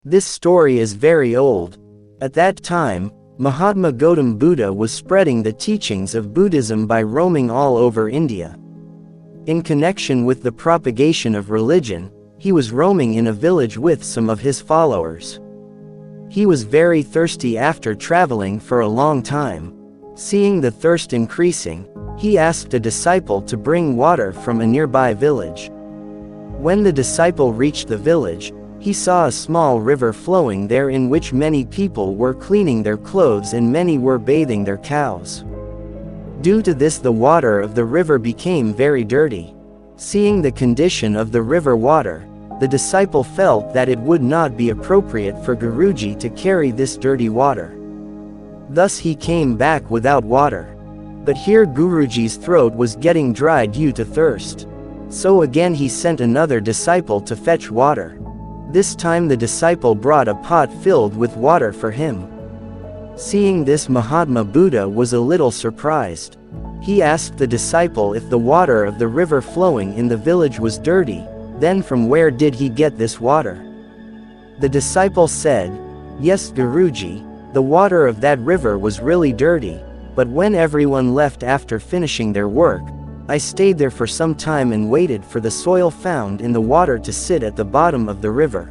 This story is very old. At that time, Mahatma Gautam Buddha was spreading the teachings of Buddhism by roaming all over India. In connection with the propagation of religion, he was roaming in a village with some of his followers. He was very thirsty after traveling for a long time. Seeing the thirst increasing, he asked a disciple to bring water from a nearby village. When the disciple reached the village, he saw a small river flowing there in which many people were cleaning their clothes and many were bathing their cows. Due to this, the water of the river became very dirty. Seeing the condition of the river water, the disciple felt that it would not be appropriate for Guruji to carry this dirty water. Thus he came back without water. But here Guruji's throat was getting dry due to thirst. So again he sent another disciple to fetch water. This time the disciple brought a pot filled with water for him. Seeing this, Mahatma Buddha was a little surprised. He asked the disciple if the water of the river flowing in the village was dirty, then from where did he get this water? The disciple said, "Yes, Guruji, the water of that river was really dirty, but when everyone left after finishing their work, I stayed there for some time and waited for the soil found in the water to sit at the bottom of the river.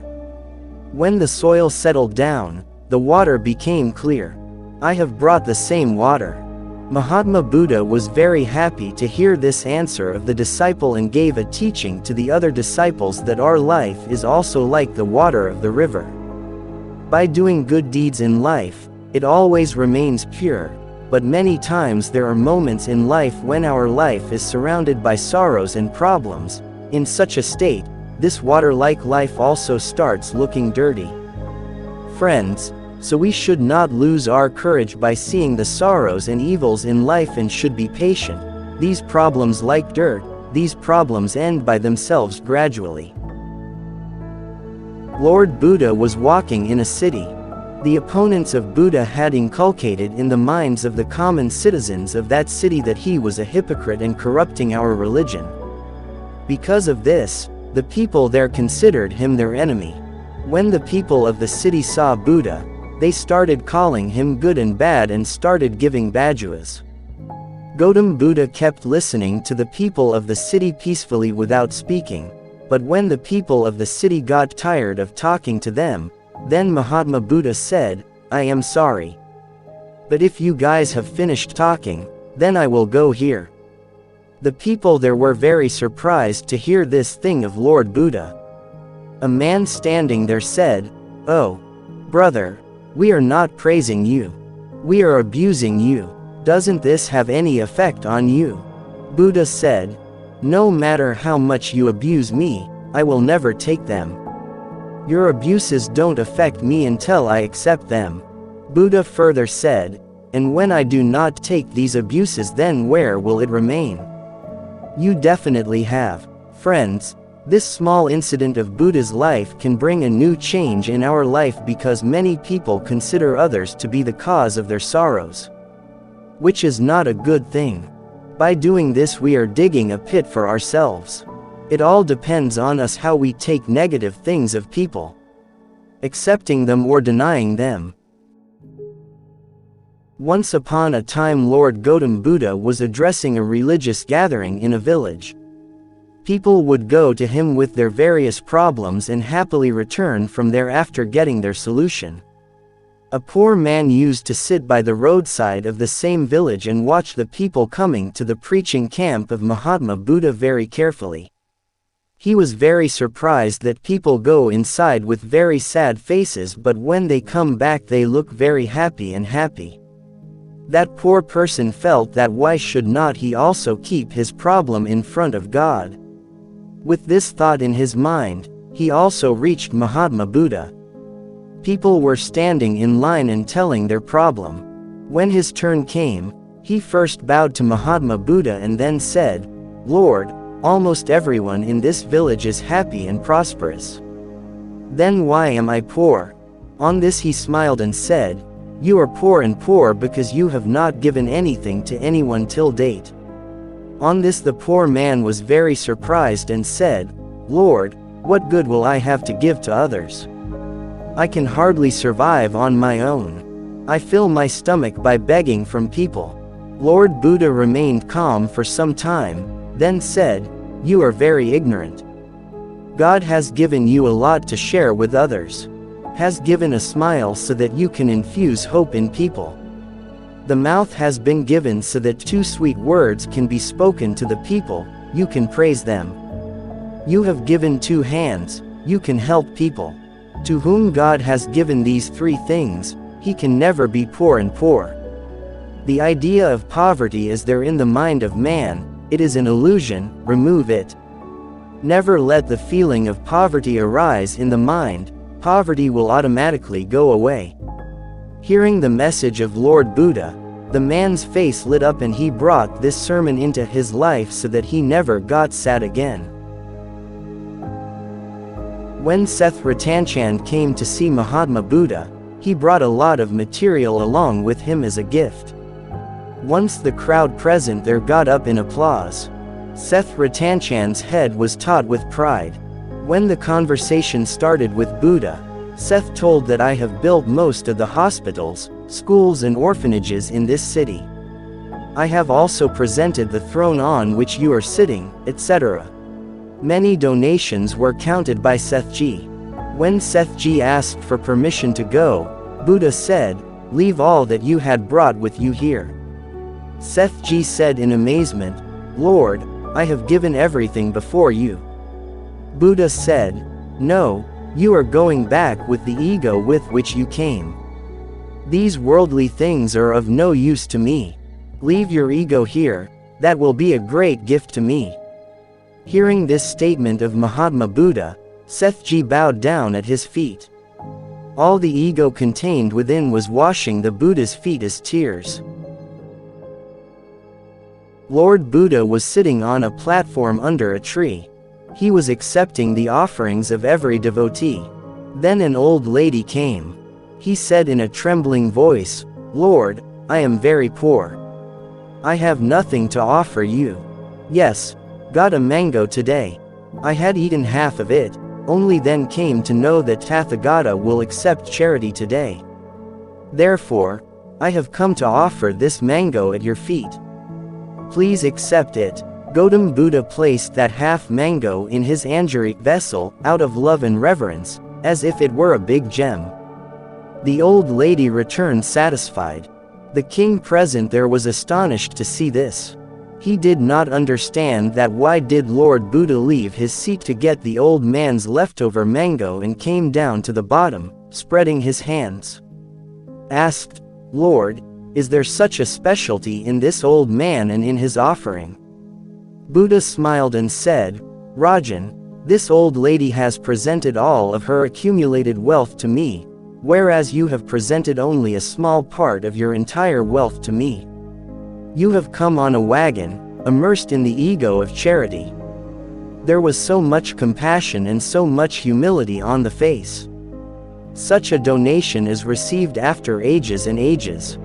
When the soil settled down, the water became clear. I have brought the same water." Mahatma Buddha was very happy to hear this answer of the disciple and gave a teaching to the other disciples that our life is also like the water of the river. By doing good deeds in life, it always remains pure, but many times there are moments in life when our life is surrounded by sorrows and problems. In such a state, this water-like life also starts looking dirty. Friends, so we should not lose our courage by seeing the sorrows and evils in life and should be patient. These problems like dirt, these problems end by themselves gradually. Lord Buddha was walking in a city. The opponents of Buddha had inculcated in the minds of the common citizens of that city that he was a hypocrite and corrupting our religion. Because of this, the people there considered him their enemy. When the people of the city saw Buddha, they started calling him good and bad and started giving badges. Gautam Buddha kept listening to the people of the city peacefully without speaking, but when the people of the city got tired of talking to them, then Mahatma Buddha said, "I am sorry. But if you guys have finished talking, then I will go here." The people there were very surprised to hear this thing of Lord Buddha. A man standing there said, "Oh, brother, we are not praising you. We are abusing you. Doesn't this have any effect on you?" Buddha said, "No matter how much you abuse me, I will never take them. Your abuses don't affect me until I accept them." Buddha further said, "And when I do not take these abuses, then where will it remain?" You definitely have. Friends, this small incident of Buddha's life can bring a new change in our life because many people consider others to be the cause of their sorrows, which is not a good thing. By doing this, we are digging a pit for ourselves. It all depends on us how we take negative things of people, accepting them or denying them. Once upon a time, Lord Gautam Buddha was addressing a religious gathering in a village. People would go to him with their various problems and happily return from there after getting their solution. A poor man used to sit by the roadside of the same village and watch the people coming to the preaching camp of Mahatma Buddha very carefully. He was very surprised that people go inside with very sad faces, but when they come back they look very happy and happy. That poor person felt that why should not he also keep his problem in front of God? With this thought in his mind, he also reached Mahatma Buddha. People were standing in line and telling their problem. When his turn came, he first bowed to Mahatma Buddha and then said, "Lord, almost everyone in this village is happy and prosperous. Then why am I poor?" On this he smiled and said, "You are poor and poor because you have not given anything to anyone till date." On this the poor man was very surprised and said, "Lord, what good will I have to give to others? I can hardly survive on my own. I fill my stomach by begging from people. Lord Buddha remained calm for some time, then said, "You are very ignorant. God has given you a lot to share with others. Has given a smile so that you can infuse hope in people. The mouth has been given so that 2 sweet words can be spoken to the people, you can praise them. You have given 2 hands, you can help people. To whom God has given these 3 things, he can never be poor and poor." The idea of poverty is there in the mind of man, it is an illusion, remove it. Never let the feeling of poverty arise in the mind, poverty will automatically go away. Hearing the message of Lord Buddha, the man's face lit up and he brought this sermon into his life so that he never got sad again. When Seth Ratanchand came to see Mahatma Buddha, he brought a lot of material along with him as a gift. Once the crowd present there got up in applause. Seth Ratanchand's head was taut with pride. When the conversation started with Buddha, Seth told that I have built most of the hospitals, schools and orphanages in this city. I have also presented the throne on which you are sitting, etc. Many donations were counted by Sethji. When Sethji asked for permission to go, Buddha said, "Leave all that you had brought with you here." Sethji said in amazement, "Lord, I have given everything before you." Buddha said, "No, you are going back with the ego with which you came. These worldly things are of no use to me. Leave your ego here, that will be a great gift to me." Hearing this statement of Mahatma Buddha, Sethji bowed down at his feet. All the ego contained within was washing the Buddha's feet as tears. Lord Buddha was sitting on a platform under a tree. He was accepting the offerings of every devotee. Then an old lady came. He said in a trembling voice, "Lord, I am very poor. I have nothing to offer you. Yes, got a mango today. I had eaten half of it, only then came to know that Tathagata will accept charity today. Therefore, I have come to offer this mango at your feet. Please accept it." Goutam Buddha placed that half mango in his anjari vessel, out of love and reverence, as if it were a big gem. The old lady returned satisfied. The king present there was astonished to see this. He did not understand that why did Lord Buddha leave his seat to get the old man's leftover mango and came down to the bottom, spreading his hands. Asked, "Lord, is there such a specialty in this old man and in his offering?" Buddha smiled and said, "Rajan, this old lady has presented all of her accumulated wealth to me, whereas you have presented only a small part of your entire wealth to me. You have come on a wagon, immersed in the ego of charity." There was so much compassion and so much humility on the face. Such a donation is received after ages and ages.